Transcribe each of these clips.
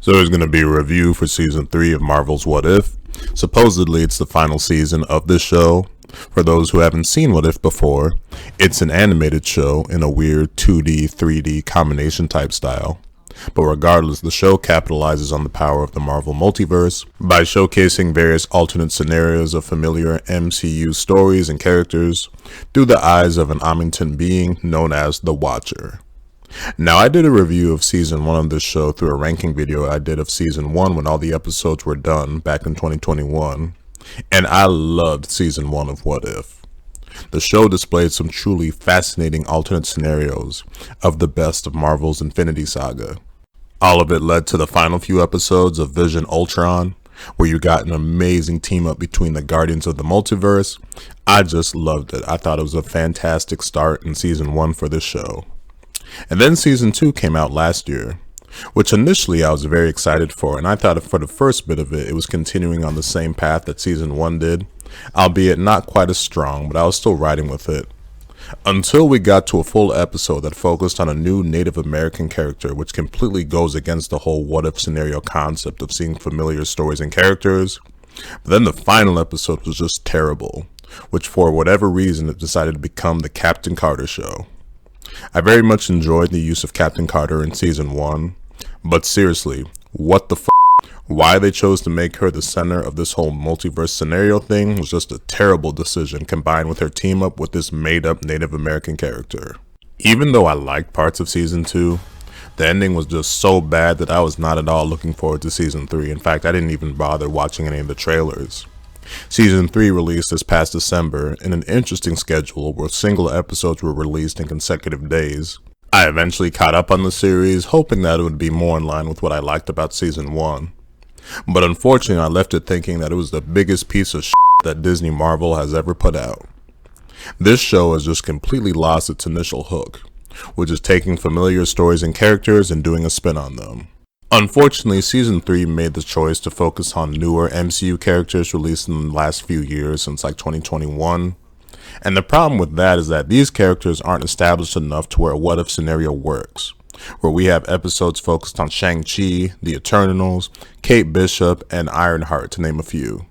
So there's going to be a review for season 3 of Marvel's What If. Supposedly it's the final season of this show. For those who haven't seen What If before, it's an animated show in a weird 2D, 3D combination type style. But regardless, the show capitalizes on the power of the Marvel multiverse by showcasing various alternate scenarios of familiar MCU stories and characters through the eyes of an Omnipotent being known as the Watcher. Now, I did a review of season 1 of this show through a ranking video I did of season 1 when all the episodes were done back in 2021, and I loved season 1 of What If. The show displayed some truly fascinating alternate scenarios of the best of Marvel's Infinity Saga. All of it led to the final few episodes of Vision Ultron, where you got an amazing team up between the Guardians of the Multiverse. I just loved it. I thought it was a fantastic start in season 1 for this show. And then season 2 came out last year, which initially I was very excited for, and I thought for the first bit of it was continuing on the same path that season 1 did, albeit not quite as strong, but I was still riding with it. Until we got to a full episode that focused on a new Native American character, which completely goes against the whole what if scenario concept of seeing familiar stories and characters. But then the final episode was just terrible, which for whatever reason it decided to become the Captain Carter show. I very much enjoyed the use of Captain Carter in season 1, but seriously, what the f***? Why they chose to make her the center of this whole multiverse scenario thing was just a terrible decision combined with her team up with this made up Native American character. Even though I liked parts of season 2, the ending was just so bad that I was not at all looking forward to season 3. In fact, I didn't even bother watching any of the trailers. Season 3 released this past December in an interesting schedule where single episodes were released in consecutive days. I eventually caught up on the series, hoping that it would be more in line with what I liked about season 1. But unfortunately, I left it thinking that it was the biggest piece of shit that Disney Marvel has ever put out. This show has just completely lost its initial hook, which is taking familiar stories and characters and doing a spin on them. Unfortunately, season 3 made the choice to focus on newer MCU characters released in the last few years since like 2021. And the problem with that is that these characters aren't established enough to where a what if scenario works, where we have episodes focused on Shang-Chi, the Eternals, Kate Bishop, and Ironheart, to name a few.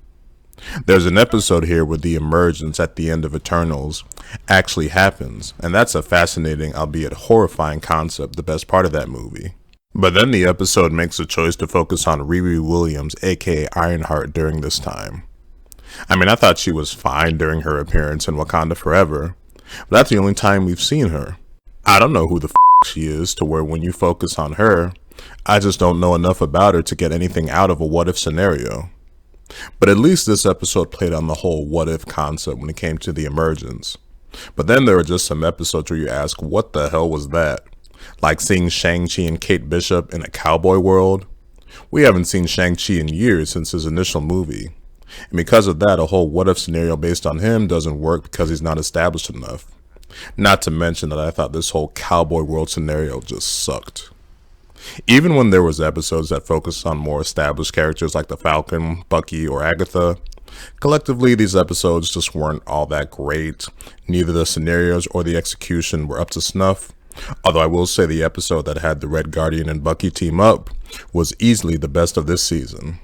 There's an episode here where the emergence at the end of Eternals actually happens, and that's a fascinating, albeit horrifying concept, the best part of that movie. But then the episode makes a choice to focus on Riri Williams, aka Ironheart, during this time. I mean, I thought she was fine during her appearance in Wakanda Forever, but that's the only time we've seen her. I don't know who the she is to where when you focus on her, I just don't know enough about her to get anything out of a what if scenario. But at least this episode played on the whole what if concept when it came to the emergence. But then there are just some episodes where you ask, what the hell was that? Like seeing Shang-Chi and Kate Bishop in a cowboy world. We haven't seen Shang-Chi in years since his initial movie. And because of that, a whole what if scenario based on him doesn't work because he's not established enough. Not to mention that I thought this whole cowboy world scenario just sucked. Even when there was episodes that focused on more established characters like the Falcon, Bucky, or Agatha, collectively these episodes just weren't all that great. Neither the scenarios or the execution were up to snuff. Although I will say the episode that had the Red Guardian and Bucky team up was easily the best of this season.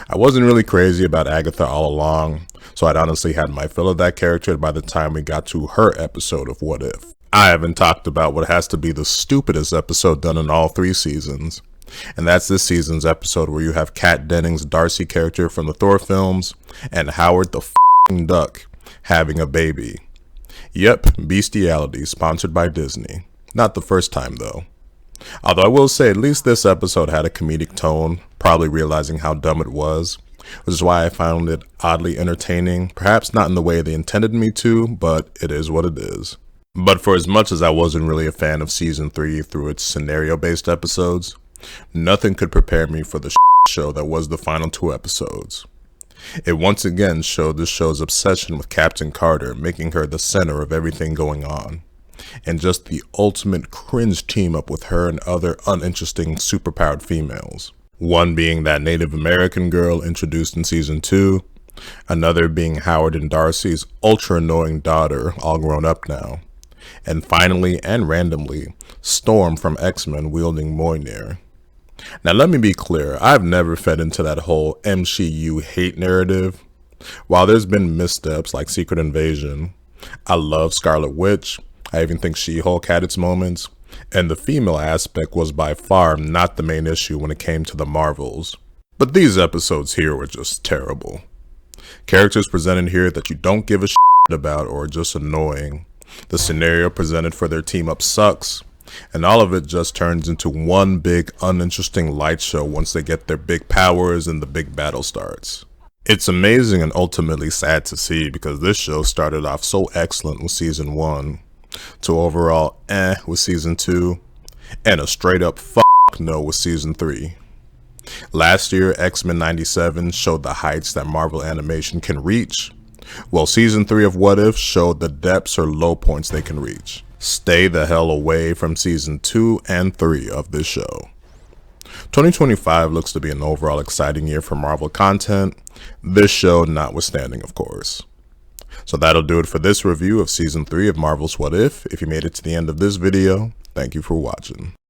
I wasn't really crazy about Agatha all along, so I'd honestly had my fill of that character by the time we got to her episode of What If. I haven't talked about what has to be the stupidest episode done in all 3 seasons, and that's this season's episode where you have Kat Dennings' Darcy character from the Thor films and Howard the f***ing Duck having a baby. Yep, bestiality sponsored by Disney. Not the first time though. Although I will say at least this episode had a comedic tone, probably realizing how dumb it was, which is why I found it oddly entertaining, perhaps not in the way they intended me to, but it is what it is. But for as much as I wasn't really a fan of season 3 through its scenario-based episodes, nothing could prepare me for the show that was the final 2 episodes. It once again showed the show's obsession with Captain Carter, making her the center of everything going on, and just the ultimate cringe team up with her and other uninteresting superpowered females. One being that Native American girl introduced in season 2, another being Howard and Darcy's ultra annoying daughter, all grown up now, and finally and randomly, Storm from X-Men wielding Mjolnir. Now let me be clear, I've never fed into that whole MCU hate narrative. While there's been missteps like Secret Invasion, I love Scarlet Witch, I even think She-Hulk had its moments, and the female aspect was by far not the main issue when it came to the Marvels. But these episodes here were just terrible. Characters presented here that you don't give a shit about or are just annoying. The scenario presented for their team up sucks, and all of it just turns into one big uninteresting light show once they get their big powers and the big battle starts. It's amazing and ultimately sad to see because this show started off so excellent with season 1, to overall with season 2, and a straight up no with season 3. Last year, X-Men 97 showed the heights that Marvel animation can reach, while season 3 of What If showed the depths or low points they can reach. Stay the hell away from season 2 and 3 of this show. 2025 looks to be an overall exciting year for Marvel content, this show notwithstanding, of course. So that'll do it for this review of season 3 of Marvel's What If. If you made it to the end of this video, thank you for watching.